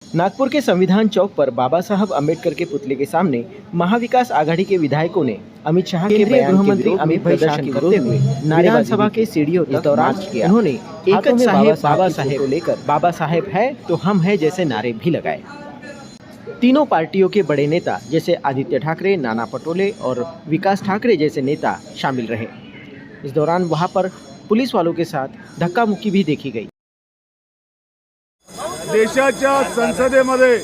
नागपुर के संविधान चौक पर बाबा साहब अम्बेडकर के पुतले के सामने महाविकास आघाड़ी के विधायकों ने अमित शाह के बयान गृह मंत्री अमित प्रदर्शन करते हुए विधानसभा के सीढ़ियों तक मार्च किया। उन्होंने एक बाबा साहेब को लेकर बाबा साहेब है तो हम है जैसे नारे भी लगाए। तीनों पार्टियों के बड़े नेता जैसे आदित्य ठाकरे, नाना पटोले और विकास ठाकरे जैसे नेता शामिल रहे। इस दौरान वहां पर पुलिस वालों के साथ धक्का मुक्की भी देखी गई। देशाच्या संसदेमध्ये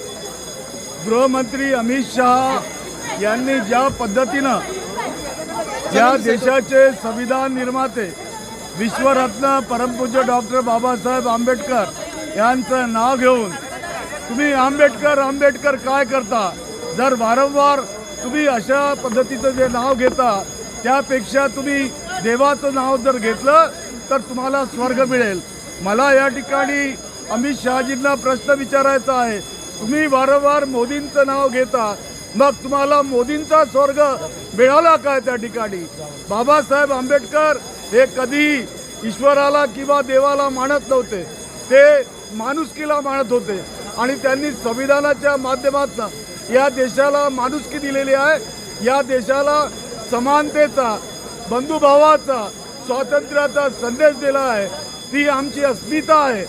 गृहमंत्री अमित शाह यांनी ज्या पद्धतीनं या देशाचे संविधान निर्माते विश्वरत्न परमपूज्य डॉक्टर बाबासाहेब आंबेडकर यांचं नाव घेऊन तुम्ही आंबेडकर आंबेडकर काय करता, जर वारंवार तुम्ही अशा पद्धतीचं जे नाव घेता त्यापेक्षा तुम्ही देवाचं नाव जर घेतलं तर तुम्हाला स्वर्ग मिळेल। मला या ठिकाणी अमित शहाजींना प्रश्न विचारायचा आहे, तुम्ही वारंवार मोदींचं नाव घेता, मग तुम्हाला मोदींचा स्वर्ग मिळाला काय? त्या ठिकाणी बाबासाहेब आंबेडकर हे कधी ईश्वराला किंवा देवाला मानत नव्हते, ते माणुसकीला मानत होते आणि त्यांनी संविधानाच्या माध्यमातून या देशाला माणुसकी दिलेली आहे। या देशाला समानतेचा, बंधुभावाचा, स्वातंत्र्याचा संदेश दिला आहे। ती आमची अस्मिता आहे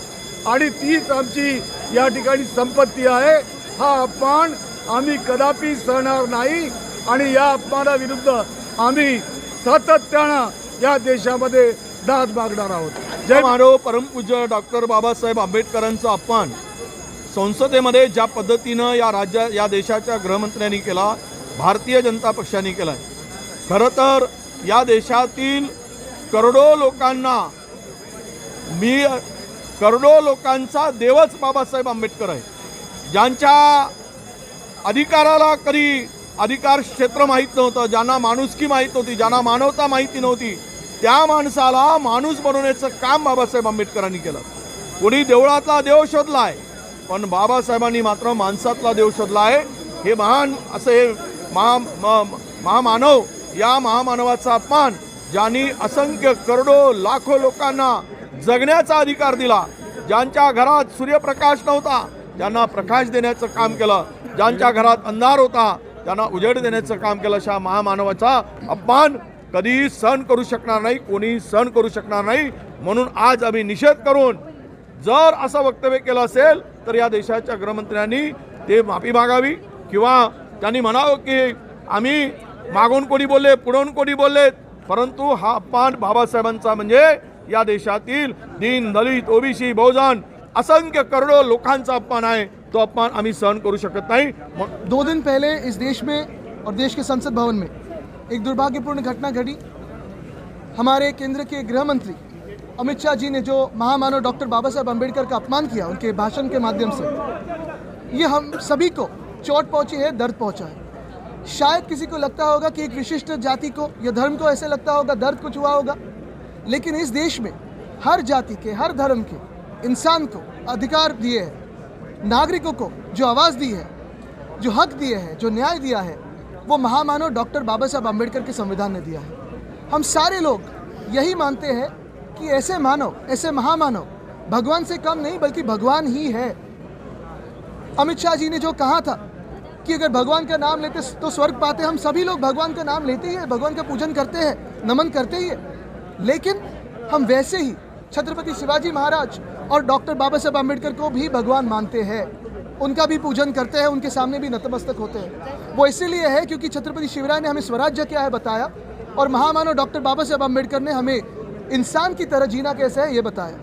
आणि तीच आमची या ठिकाणी संपत्ती आहे। हा अपमान आम्ही कदापि सहणार नाही आणि या अपमानाविरुद्ध आम्ही सातत्यानं या देशामध्ये दाद मागणार आहोत। जय मानव परमपूज्य डॉक्टर बाबासाहेब आंबेडकरांचा अपमान संसदेमध्ये ज्या पद्धतीनं या देशाच्या गृहमंत्र्यांनी केला, भारतीय जनता पक्षाने केला। खरं तर या देशातील करोडो लोकांचा देवच बाबासाहेब आंबेडकर आहे, ज्यांच्या अधिकाराला कधी अधिकार क्षेत्र माहीत नव्हतं, ज्यांना माणुसकी माहीत नव्हती, ज्यांना मानवता माहिती नव्हती, त्या माणसाला माणूस बनवण्याचं काम बाबासाहेब आंबेडकरांनी केलं। कोणी देवळातला देव शोधलाय, पण बाबासाहेबांनी मात्र माणसातला देव शोधलाय। हे महान असे महामानव, या महामानवाचा अपमान ज्यांनी असंख्य करोडो लाखो लोकांना जगण्याचा अधिकार दिला, ज्यांच्या घरात सूर्यप्रकाश नव्हता त्यांना प्रकाश देण्याचं काम केलं, ज्यांच्या घरात अंधार होता त्यांना उजेड देण्याचं काम केलं। अशा महामानवाचा अपमान कधी सहन करू शकणार नाही, कोणी सहन करू शकणार नाही। म्हणून आज आम्ही निषेध करून जर असं वक्तव्य केलं असेल तर या देशाच्या गृहमंत्र्यांनी ते माफी मागावी किंवा त्यांनी म्हणावं की आम्ही मागून कोणी बोलले, पुढून कोणी बोलले, परंतु हा अपमान बाबासाहेबांचा म्हणजे या देशातील दीन, दलित, ओबीसी, बहुजन असंख्य करोड़ों लोकांचा अपमान है, तो अपमान आम्ही सहन करू शकत नाही। 2 दिन पहले इस देश में और देश के संसद भवन में एक दुर्भाग्यपूर्ण घटना घटी। हमारे केंद्र के गृह मंत्री अमित शाह जी ने जो महामानव डॉक्टर बाबा साहब अम्बेडकर का अपमान किया उनके भाषण के माध्यम से, ये हम सभी को चोट पहुंची है, दर्द पहुंचा है। शायद किसी को लगता होगा कि एक विशिष्ट जाति को या धर्म को ऐसे लगता होगा, दर्द कुछ हुआ होगा, लेकिन इस देश में हर जाति के, हर धर्म के इंसान को अधिकार दिए हैं, नागरिकों को जो आवाज़ दी है, जो हक दिए हैं, जो न्याय दिया है, वो महामानव डॉक्टर बाबा साहब अम्बेडकर के संविधान ने दिया है। हम सारे लोग यही मानते हैं कि ऐसे मानव, ऐसे महामानव भगवान से कम नहीं बल्कि भगवान ही है। अमित शाह जी ने जो कहा था कि अगर भगवान का नाम लेते तो स्वर्ग पाते, हम सभी लोग भगवान का नाम लेते ही है, भगवान का पूजन करते हैं, नमन करते ही है, लेकिन हम वैसे ही छत्रपति शिवाजी महाराज और डॉक्टर बाबा साहब अम्बेडकर को भी भगवान मानते हैं, उनका भी पूजन करते हैं, उनके सामने भी नतमस्तक होते हैं। वो इसीलिए है क्योंकि छत्रपति शिवराय ने हमें स्वराज्य क्या है बताया और महामानव डॉक्टर बाबा साहब अम्बेडकर ने हमें इंसान की तरह जीना कैसे है ये बताया।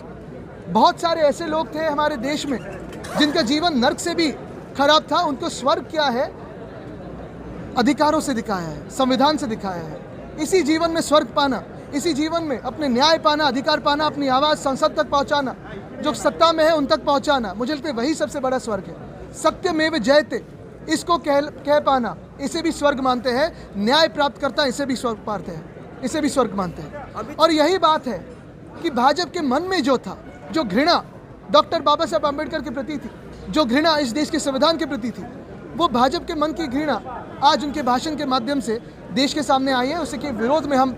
बहुत सारे ऐसे लोग थे हमारे देश में जिनका जीवन नर्क से भी खराब था, उनको स्वर्ग क्या है अधिकारों से दिखाया है, संविधान से दिखाया है। इसी जीवन में स्वर्ग पाना, इसी जीवन में अपने न्याय पाना, अधिकार पाना, अपनी आवाज़ संसद तक पहुंचाना, जो सत्ता में है उन तक पहुंचाना, मुझे लगता है वही सबसे बड़ा स्वर्ग है। सत्यमेव जयते, इसको कह पाना, इसे भी स्वर्ग मानते हैं। न्याय प्राप्त करता, इसे भी स्वर्ग पाते हैं, इसे भी स्वर्ग मानते हैं। और यही बात है कि भाजपा के मन में जो था, जो घृणा डॉक्टर बाबा साहब अम्बेडकर के प्रति थी, जो घृणा इस देश के संविधान के प्रति थी, वो भाजपा के मन की घृणा आज उनके भाषण के माध्यम से देश के सामने आई है। उसी के विरोध में हम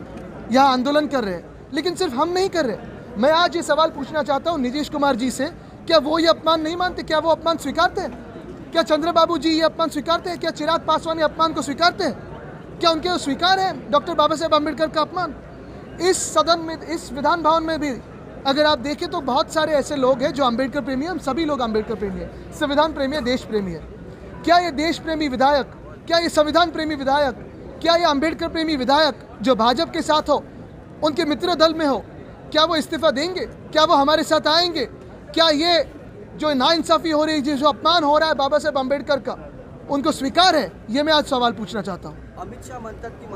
यहाँ आंदोलन कर रहे हैं। लेकिन सिर्फ हम नहीं कर रहे, मैं आज ये सवाल पूछना चाहता हूँ नीतीश कुमार जी से, क्या वो ये अपमान नहीं मानते? क्या वो अपमान स्वीकारते हैं? क्या चंद्रबाबू जी ये अपमान स्वीकारते हैं? क्या चिराग पासवान ये अपमान को स्वीकारते हैं? क्या उनके स्वीकार है डॉक्टर बाबा साहेब अम्बेडकर का अपमान? इस सदन में, इस विधान भवन में भी अगर आप देखें तो बहुत सारे ऐसे लोग हैं जो अम्बेडकर प्रेमी हैं। हम सभी लोग अम्बेडकर प्रेमी हैं, संविधान प्रेमी है, देश प्रेमी है। क्या ये देश प्रेमी विधायक, क्या ये संविधान प्रेमी विधायक, क्या ये अम्बेडकर प्रेमी विधायक जो भाजपा के साथ हो, उनके मित्र दल में हो, क्या वो इस्तीफा देंगे? क्या वो हमारे साथ आएंगे? क्या ये जो नाइंसाफ़ी हो रही है, जो अपमान हो रहा है बाबा साहेब अम्बेडकर का, उनको स्वीकार है? ये मैं आज सवाल पूछना चाहता हूँ। अमित शाह म्हणतात की